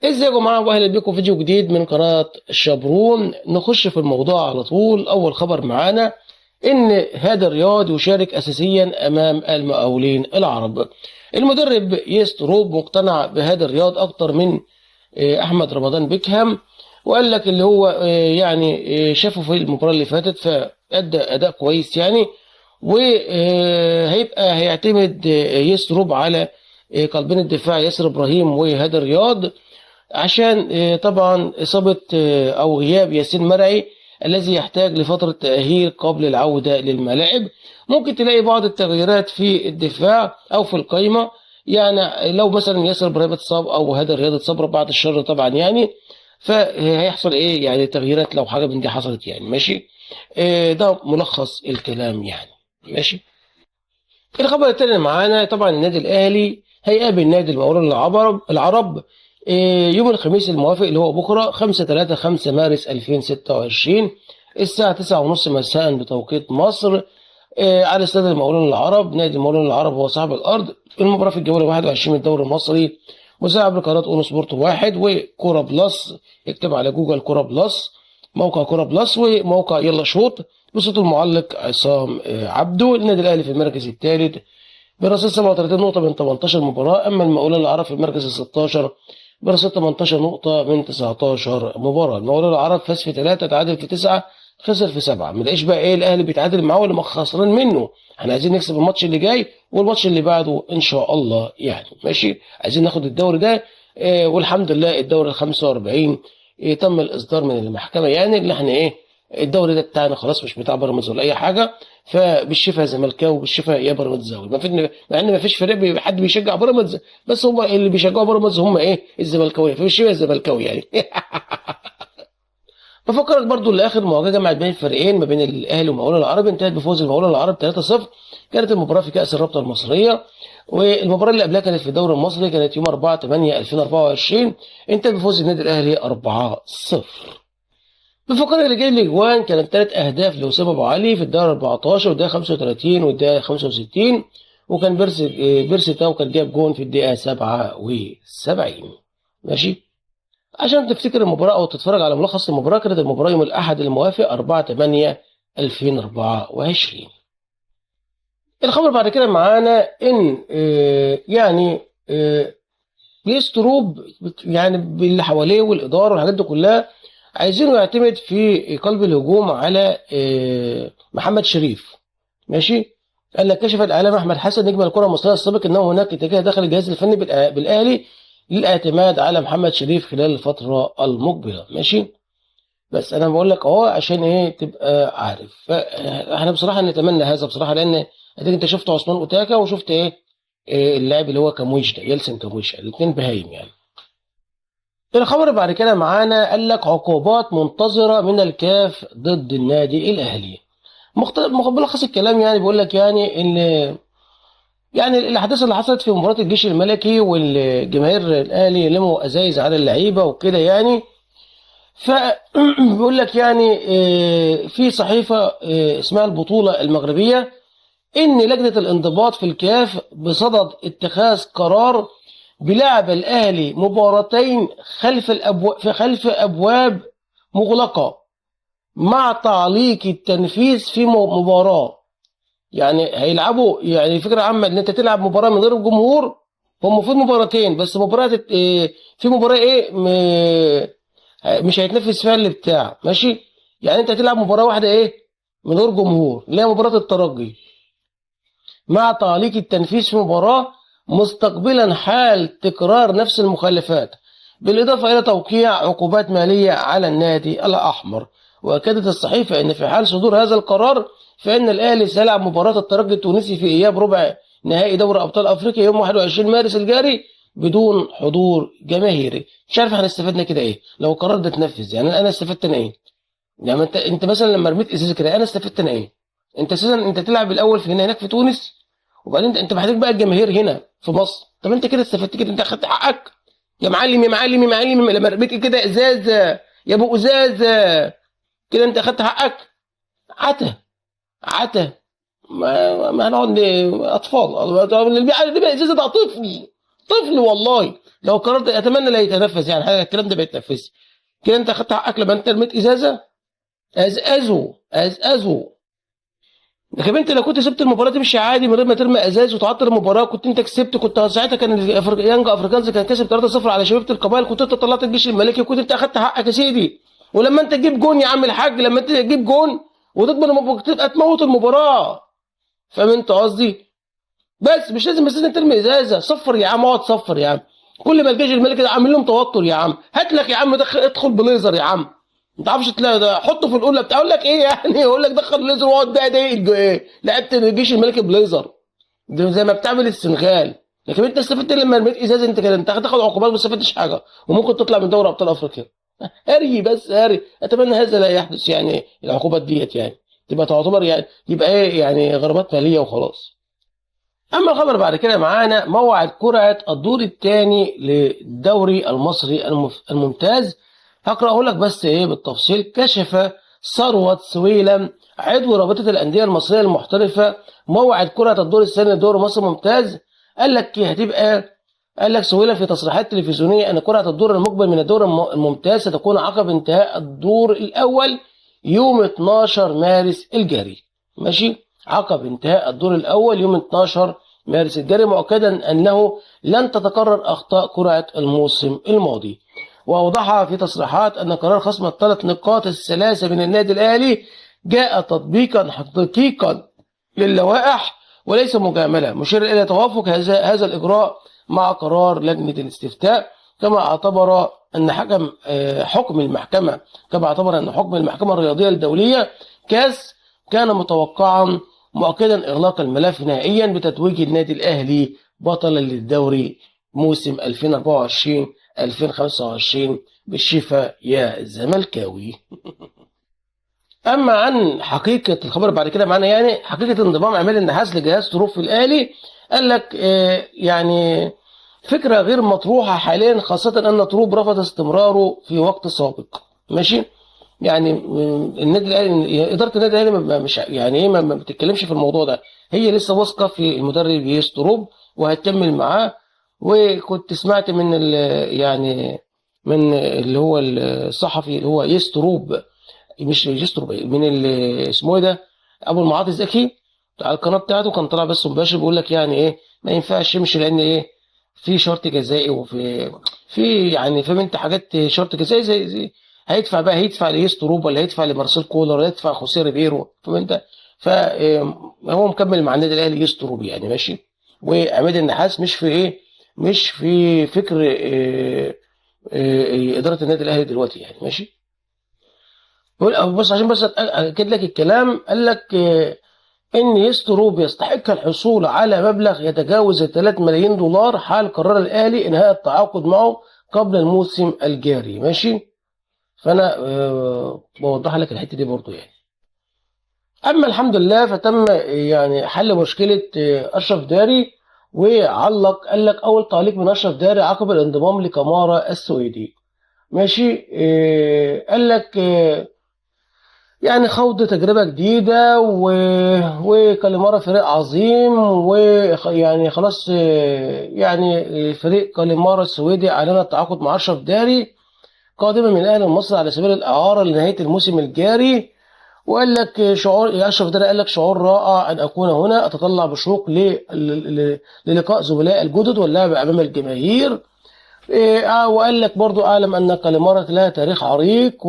ازيكم يا جماعه، واهلا بكم في فيديو جديد من قناه الشبرون. نخش في الموضوع على طول. اول خبر معانا ان هادي الرياض يشارك اساسيا امام المقاولين العرب. المدرب يستروب مقتنع بهادي الرياض اكتر من احمد رمضان بيكهام، وقال لك اللي هو شافه في المباراه اللي فاتت فادى اداء كويس يعني. وهيبقى هيعتمد يستروب على قلبين الدفاع ياسر ابراهيم وهادي الرياض، عشان طبعا إصابة أو غياب ياسين مرعي الذي يحتاج لفترة تأهيل قبل العودة للملاعب. ممكن تلاقي بعض التغييرات في الدفاع أو في القائمة، يعني لو مثلا ياسر إبراهيم اتصاب أو هذا الرياض اتصاب بعد الشر طبعا يعني، فهيحصل إيه يعني تغييرات لو حاجة من دي حصلت يعني. ماشي. ده ملخص الكلام يعني. ماشي. الخبر التاني اللي معانا طبعا النادي الاهلي هيقابل نادي المقاولون العرب يوم الخميس الموافق اللي هو بكره 5 مارس 2026 الساعه 9:30 مساء بتوقيت مصر، على استاد المقاولون العرب. نادي المقاولون العرب هو صاحب الارض. المباراه في الجوله 21 من الدوري المصري، مذاعه بقناه اون سبورت 1 وكوره بلس. اكتب على جوجل كوره بلس، موقع كوره بلس وموقع يلا شوط، بصوت المعلق عصام عبده. النادي الاهلي في المركز الثالث برصيد 37 نقطة من 18 مباراة، أما المقاولون العرب في المركز ال 16 برصيد 18 نقطة من 19 مباراة. المقاولون العرب فاز في 3، تعادل في 9، خسر في 7. ما نلاقيش بقى إيه الأهلي بيتعادل معاه ولا خسران منه. إحنا عايزين نكسب الماتش اللي جاي والماتش اللي بعده إن شاء الله يعني. ماشي. عايزين ناخد الدوري ده. والحمد لله الدوري ال 45 تم الإصدار من المحكمة، يعني اللي إحنا الدوري ده بتاعنا خلاص، مش بتاع بيراميدز ولا أي حاجة. فبالشفا زملكاوي بالشفا يا بيراميدزاوي. مع ان ما فيش فريق حد بيشجع بيراميدز، بس هم اللي بيشجعوا بيراميدز هم الزملكاويه، فبالشفا الزملكاوي يعني. بفكرك برضو لاخر مواجهه جمعت بين الفريقين ما بين الاهلي والمقاولون العرب، انتهت بفوز المقاولون العرب 3-0. كانت المباراه في كاس الرابطه المصريه، والمباراه اللي قبلها كانت في الدوري المصري، كانت يوم 4/8/2024، انتهت بفوز النادي الاهلي 4-0. بفكر اللي جاي الاجوان كانت 3 اهداف لاسامه ابو علي في الدقيقه 14 والدقيقه 35 والدقيقه 65، وكان بيرسي تاو كان جاب جون في الدقيقه 77. ماشي. عشان تفتكر المباراه او تتفرج على ملخص المباراه، كانت المباراه يوم الاحد الموافق 4/8/2024. الخبر بعد كده معانا ان بيستروب يعني باللي حواليه والاداره والحاجات دي كلها عايزينه يعتمد في قلب الهجوم على محمد شريف. ماشي. قال لك كشف الاعلام احمد حسن نجم الكره المصريه السابق انه هناك اتجاه داخل الجهاز الفني بالاهلي للاعتماد على محمد شريف خلال الفتره المقبله. ماشي. بس انا بقول لك اهو عشان تبقى عارف. فاحنا بصراحه نتمنى هذا بصراحه، لان اديك انت شفت عثمان اوتاكا وشفت اللاعب اللي هو كامويش ده، يلسن كامويش، الاثنين بهايم يعني. الخبر بعد كده معانا قال لك عقوبات منتظرة من الكاف ضد النادي الأهلي. ملخص الكلام يعني بيقول لك ان الاحداث اللي حصلت في مباراة الجيش الملكي والجماهير الاهلي لموا ازايز على اللعيبة وكده يعني. فبيقول لك في صحيفة اسمها البطولة المغربية ان لجنة الانضباط في الكاف بصدد اتخاذ قرار بلعب الأهلي مباراتين خلف أبواب مغلقة مع تعليق التنفيذ في مباراة. يعني هيلعبوا، يعني فكرة عامة إن أنت تلعب مباراة من غير الجمهور. هم المفروض مباراتين بس، مباراة في مباراة مش هيتنفذ فيها اللي بتاع. ماشي. يعني أنت هتلعب مباراة واحدة من غير جمهور، اللي هي مباراة الترجي، مع تعليق التنفيذ في مباراة مستقبلا حال تكرار نفس المخالفات، بالإضافة إلى توقيع عقوبات مالية على النادي الأحمر. وأكدت الصحيفة أن في حال صدور هذا القرار فإن الأهلي سيلعب مباراة الترجي التونسي في إياب ربع نهائي دوري أبطال أفريقيا يوم 21 مارس الجاري بدون حضور جماهيري. مش عارف احنا استفدنا كده لو القرار ده اتنفذ. يعني أنا استفدت أنا يعني أنت مثلا لما رميت إزازة كده أنا استفدت أنا أنت أساسا أنت تلعب الأول في هناك في تونس، وبعدين انت محتاج بقى الجماهير هنا في مصر. طب انت كده استفدت كده، انت اخدت حقك يا معلم يا معلم يا معلم. لما رميت كده ازازه يا ابو ازازه كده انت اخدت حقك. عتا عتا ما هنقعد اطفال اللي بقى ازازه ده طفل والله. لو القرار ده اتمنى لا يتنفذ، يعني حاجه الكلام ده ما يتنفذش. كده انت اخدت حقك لما انت رميت ازازه، ازازه. لكن انت لو كنت سبت المباراه تمشي عادي من غير ما ترمي ازاز وتعطل المباراه، كنت انت كسبت. كنت ساعتها كان يانج افريكانز كان كسب 3-0 على شبيبه القبائل، كنت انت طلعت الجيش الملكي، كنت انت اخدت حقك يا سيدي. ولما انت تجيب جون يا عم الحاج، لما انت تجيب جون وتضمن تبقى تموت المباراه. فاهم انت قصدي؟ بس مش لازم بس انت ترمي ازازه. صفر يا عم، اقعد صفر يا عم. كل ما الجيش الملكي ده عامل لهم توتر يا عم. هات لك يا عم ادخل بليزر يا عم. ما تعرفش تلاقي ده، حطه في الاولى بتاع، اقول لك ايه يعني يقول لك دخل بليزر واقعد بقى ضايق ايه لعبت الجيش الملكي بليزر. ده زي ما بتعمل السنغال. لكن انت استفدت لما رميت ازازه؟ انت كده انت هتاخد عقوبات ما استفدتش حاجه، وممكن تطلع من دوري ابطال افريقيا. هري بس هري. اتمنى هذا لا يحدث، يعني العقوبات ديت يعني تبقى تعتبر يعني يبقى ايه يعني غرامات ماليه وخلاص. اما الخبر بعد كده معانا موعد قرعه الدور الثاني للدوري المصري الممتاز. هقراه لك بس ايه بالتفصيل. كشف ثروت سويلم عضو رابطه الانديه المصريه المحترفه موعد قرعه الدور الثاني لدوري مصر الممتاز. قال لك هتبقى، قال لك سويلم في تصريحات تلفزيونيه ان قرعه الدور المقبل من الدور الممتاز ستكون عقب انتهاء الدور الاول يوم 12 مارس الجاري. ماشي، عقب انتهاء الدور الأول يوم 12 مارس الجاري، مؤكدا أنه لن تتكرر أخطاء قرعة الموسم الماضي. وأوضح في تصريحات أن قرار خصم الثلاث نقاط الثلاثة من النادي الأهلي جاء تطبيقا حقيقيا للوائح وليس مجاملة، مشير إلى توافق هذا الإجراء مع قرار لجنة الاستفتاء. كما اعتبر أن حكم المحكمة كما اعتبر أن حكم المحكمة الرياضية الدولية كاس كان متوقعا، مؤكدا إغلاق الملف نهائيا بتتويج النادي الأهلي بطلا للدوري موسم 2024-2025 بالشفاء يا الزملكاوي. أما عن حقيقة الخبر بعد كده معانا، يعني حقيقة انضمام عماد النحاس لجهاز طروف الأهلي. قال لك يعني فكرة غير مطروحة حاليا، خاصة أن طروب رفض استمراره في وقت سابق. ماشي، يعني النادي الاهلي، اداره النادي الاهلي مش يعني ايه ما بتتكلمش في الموضوع ده. هي لسه واثقه في المدرب يستروب وهتكمل معاه. وكنت سمعت من يعني من اللي هو الصحفي اللي هو يستروب، مش يستروب، من اللي اسمه ايه ده، ابو المعاطي زكي، على القناه بتاعته كان طالع بس مباشر بيقول لك يعني ايه ما ينفعش يمشي، لان ايه في شرط جزائي وفي يعني فاهم انت حاجات شرط جزائي زي هيدفع بقى، هيدفع ليستروب ولا هيدفع لمارسيل كولر ولا هيدفع خوسيه ريبيرو، فاهم انت. فهو مكمل مع النادي الاهلي يستروب يعني ماشي. وعماد النحاس مش في ايه، مش في فكر اداره النادي الاهلي دلوقتي يعني ماشي. بص عشان بس اكد لك الكلام. قال لك ان يستروب يستحق الحصول على مبلغ يتجاوز 3 ملايين دولار حال قرار الاهلي انهاء التعاقد معه قبل الموسم الجاري. ماشي، فانا بوضح لك الحته دي برضو يعني. اما الحمد لله فتم يعني حل مشكله اشرف داري. وعلق قال لك اول تعليق من اشرف داري عقب الانضمام لكامارا السويدي. ماشي، قال لك يعني خوض تجربة جديدة وكاليمارا فريق عظيم، ويعني خلاص يعني فريق كاليمارا السويدي أعلن التعاقد مع أشرف داري قادما من أهل مصر على سبيل الإعارة لنهاية الموسم الجاري. وقال لك شعور أشرف داري، قال لك شعور رائع أن أكون هنا، أتطلع بشوق للقاء زملاء الجدد واللعب أمام الجماهير. وقال لك برضو أعلم أن كاليمارا لها تاريخ عريق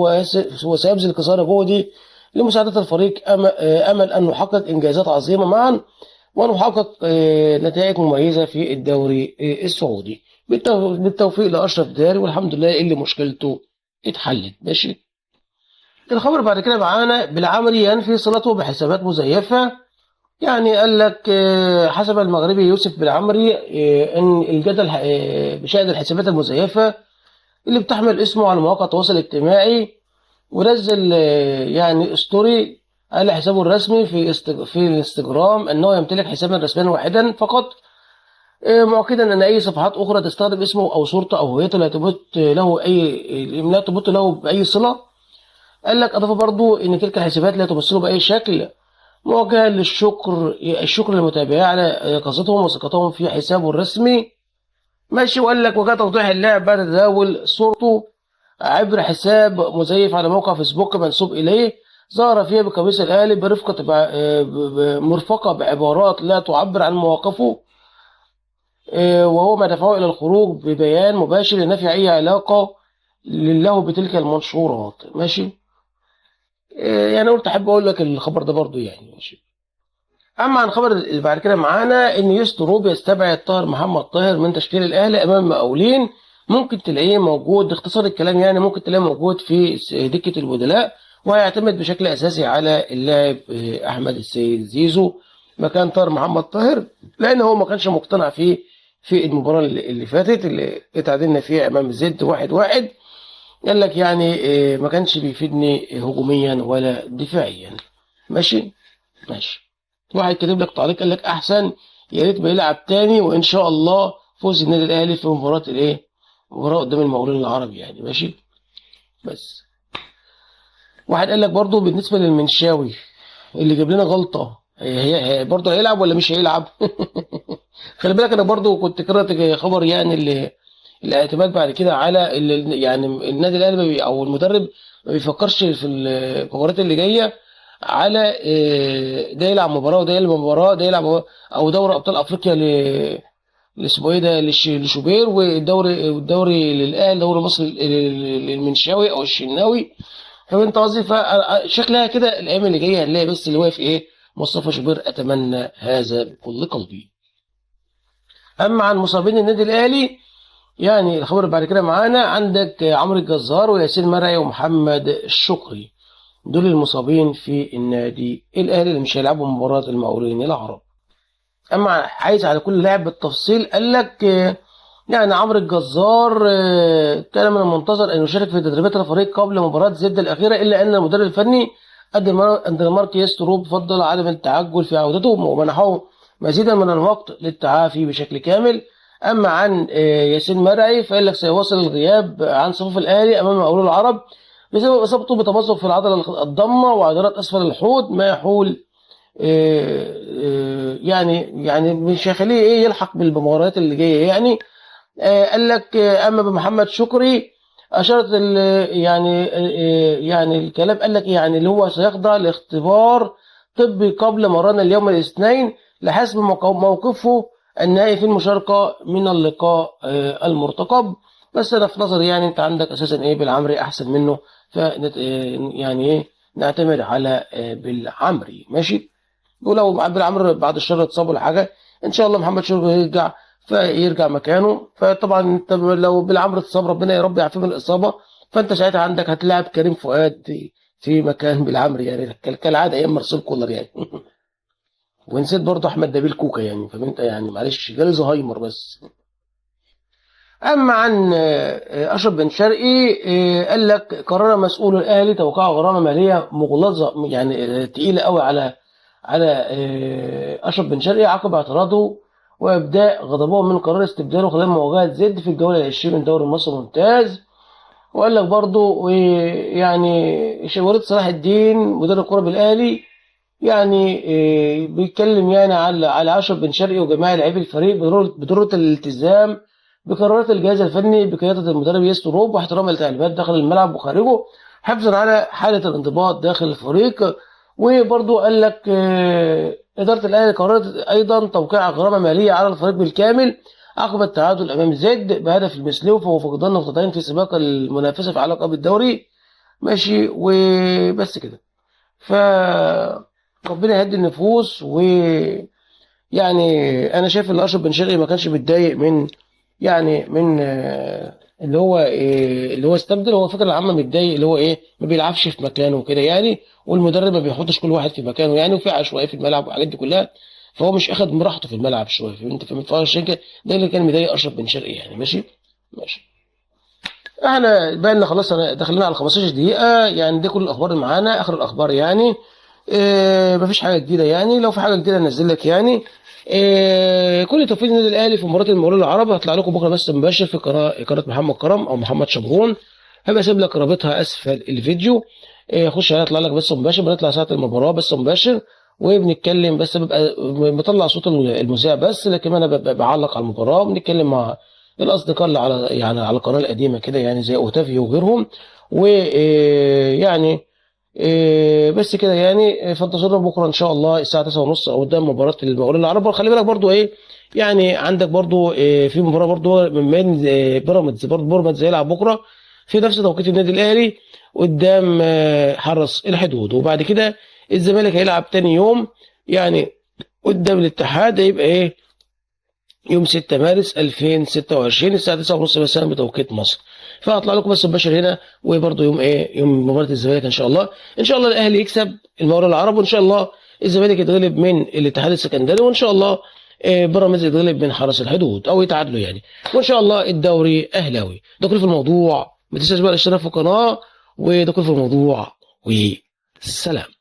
وسيبذل قصارى جهدي لمساعدة الفريق، أمل أن نحقق إنجازات عظيمة معا ونحقق نتائج مميزة في الدوري السعودي. بالتوفيق لأشرف داري، والحمد لله اللي مشكلته اتحلت. ماشي، الخبر بعد كده معانا بالعمري ينفي صلته بحسابات مزيفة. يعني قال لك حسب المغربي يوسف بالعمري ان الجدل بشأن الحسابات المزيفة اللي بتحمل اسمه على مواقع التواصل الاجتماعي، ونزل يعني ستوري على حسابه الرسمي في الانستجرام انه يمتلك حسابا رسميا واحدا فقط، مؤكدا ان اي صفحات اخرى تستخدم اسمه او صورته او هويته لا تبث له باي صلة. قال لك اضاف برضو ان تلك الحسابات لا تمثله باي شكل، موجها الشكر للمتابعين على يقظتهم وثقتهم في حسابه الرسمي. ماشي. وقال لك وجاء توضيح اللاعب بعد تداول صورته عبر حساب مزيف على موقع فيسبوك منسوب إليه، ظهر فيها بقميص الأهلي مرفقة بعبارات لا تعبر عن مواقفه، وهو ما دفعه إلى الخروج ببيان مباشر لنفي أي علاقة له بتلك المنشورات. ماشي. يعني قلت أحب أقول لك الخبر ده برضو يعني. ماشي. أما عن الخبر اللي بعد كده معانا، إن يوسف روب يستبعد طاهر محمد طاهر من تشكيل الأهلي أمام المقاولين. ممكن تلاقيه موجود، اختصار الكلام يعني، ممكن تلاقيه موجود في دكة البدلاء، وهيعتمد بشكل أساسي على اللاعب أحمد السيد زيزو مكان طاهر محمد طاهر، لأن هو ما كانش مقتنع فيه في المباراة اللي فاتت اللي اتعادلنا فيها أمام الزد 1-1. قال لك يعني ما كانش بيفيدني هجوميا ولا دفاعيا. ماشي. ماشي. واحد كاتب لك تعليق قال لك احسن، يا ريت بيلعب تاني، وان شاء الله فوز النادي الاهلي في مباراه الايه، مباراه قدام المقاولين العربي يعني. ماشي. بس واحد قال لك برضو بالنسبه للمنشاوي اللي جاب لنا غلطه، هي برضو هيلعب ولا مش هيلعب؟ خلي بالك انا برضو كنت قرأت خبر يعني اللي الاعتماد بعد كده على يعني النادي الاهلي او المدرب ما بيفكرش في المباريات اللي جايه على ده يلعب مباراه وده يلعب مباراه، ده يلعب او دوري ابطال افريقيا اسمه ايه ده لشوبير، والدوري للاهلي، دوري مصر للمنشاوي او الشناوي. فانت قصدي فشكلها كده الايام اللي جايه هنلاقي بس اللي واقف ايه، مصطفى شوبير. اتمنى هذا بكل قلبي. اما عن مصابين النادي الاهلي، يعني الخبر اللي بعد كده معانا عندك عمرو الجزار وياسين مرعي ومحمد الشكري، دول المصابين في النادي الاهلي اللي مش هيلعبوا مباراه المقاولين العرب. اما عايز على كل لاعب بالتفصيل، قال لك يعني عمرو الجزار كان من المنتظر ان يشارك في تدريبات الفريق قبل مباراه زد الاخيره، الا ان المدرب الفني الدنماركي يستروب فضل عدم التعجل في عودته ومنحه مزيدا من الوقت للتعافي بشكل كامل. اما عن ياسين مرعي فقال لك سيواصل الغياب عن صفوف الاهلي امام مقاولون العرب بسبب اصابته بتمزق في العضله الضمه وعضلات اسفل الحوض ما يحول يعني مش هيخليه ايه يلحق بالمباريات اللي جايه يعني. قال لك اما بمحمد شكري اشارت يعني الكلام، قال لك يعني اللي هو سيخضع لاختبار طبي قبل مران اليوم الاثنين لحسم موقفه النهائي في المشاركه من اللقاء المرتقب. بس انا في نظري يعني انت عندك اساسا ايه بالعمري احسن منه، ف يعني ايه نعتمد على بالعمري. ماشي. ولو بالعمر بعد الشر اتصاب ولا حاجه، ان شاء الله محمد شريف يرجع فيرجع مكانه. فطبعا انت لو بالعمر اتصاب ربنا يا رب يعافيه من الاصابه، فانت ساعتها عندك هتلاعب كريم فؤاد في مكان بالعمر يعني كالعاده ايام مارسيل كولر يعني. ونسيت برضه احمد نبيل كوكا يعني، فانت يعني معلش جالي زهايمر بس. اما عن اشرف بن شرقي قال لك قرر مسؤول الاهلي توقيع غرامه ماليه مغلظه يعني تقيله قوي على اشرف بن شرقي عقب اعتراضه وابداء غضبه من قرار استبداله خلال مواجهه زد في الجوله العشرين من دوري مصر الممتاز. وقال لك برضه يعني وليد صلاح الدين مدرب كره بالاهلي يعني بيتكلم يعني على اشرف بن شرقي وجميع لاعبي الفريق بضروره الالتزام بقرارات الجهاز الفني بقياده المدرب ياسر روب واحترام التعليمات داخل الملعب وخارجه حفظا على حاله الانضباط داخل الفريق. وبرضه قال لك اداره الاهلي قررت ايضا توقيع غرامه ماليه على الفريق بالكامل عقب التعادل امام زد بهدف المثلي فهو فقدان نقطتين في سباق المنافسه في علاقه بالدوري. ماشي. وبس كده. ف ربنا يهدي النفوس. ويعني انا شايف ان اشرف بن شرقي ما كانش متضايق من يعني من اللي هو استبدل. هو الفكره العامه متضايق اللي هو ايه ما بيلعبش في مكانه وكده يعني، والمدرب ما بيحطش كل واحد في مكانه يعني، وفي عشوائيه في الملعب والحاجات دي كلها، فهو مش اخد براحته في الملعب شويه، فهمت؟ فعشان كده ده اللي كان مضايق اشرف بن شرقي يعني. ماشي. ماشي. احنا بقى لنا خلاص داخلين على 15 دقيقه يعني، دي كل الاخبار اللي معانا اخر الاخبار يعني. مفيش حاجه جديده يعني، لو في حاجه جديده انزل لك يعني. كل توفيق للنادي الاهلي في مباراه المقاولين العرب. هطلع لكم بكره بس مباشر في قناه محمد كرم او محمد شبرون، هبقى اسيب لك رابطها اسفل الفيديو. خش عليها اطلع لك بس مباشر، بنطلع ساعه المباراه بس مباشر وبنتكلم، بس ببقى مطلع صوت المذيع بس، لكن انا ببقى بعلق على المباراه وبنتكلم مع الاصدقاء اللي على يعني على القناه القديمه كده، يعني زي اوتافيو وغيرهم. ويعني بس كده يعني، فانتظرونا بكره ان شاء الله الساعه 9:30 قدام مباراه المقاولين العرب. خلي بالك برضو ايه، يعني عندك برضو في مباراه برضو من بين بيراميدز، برضو بيراميدز هيلعب بكره في نفس توقيت النادي الاهلي قدام حرس الحدود. وبعد كده الزمالك هيلعب تاني يوم يعني قدام الاتحاد، هيبقى ايه يوم 6 مارس 2026 الساعه 9:30 مساء بتوقيت مصر. فهطلع لكم بس مباشر هنا. وبرضه يوم ايه، يوم مباراه الزمالك ان شاء الله، ان شاء الله الاهلي يكسب المقاولون العرب، وان شاء الله الزمالك يتغلب من الاتحاد السكندري، وان شاء الله بيراميدز يتغلب من حرس الحدود او يتعادلوا يعني، وان شاء الله الدوري اهلاوي. ده كل في الموضوع، ما تنساش بقى الاشتراك في القناه، وده كل في الموضوع، والسلام.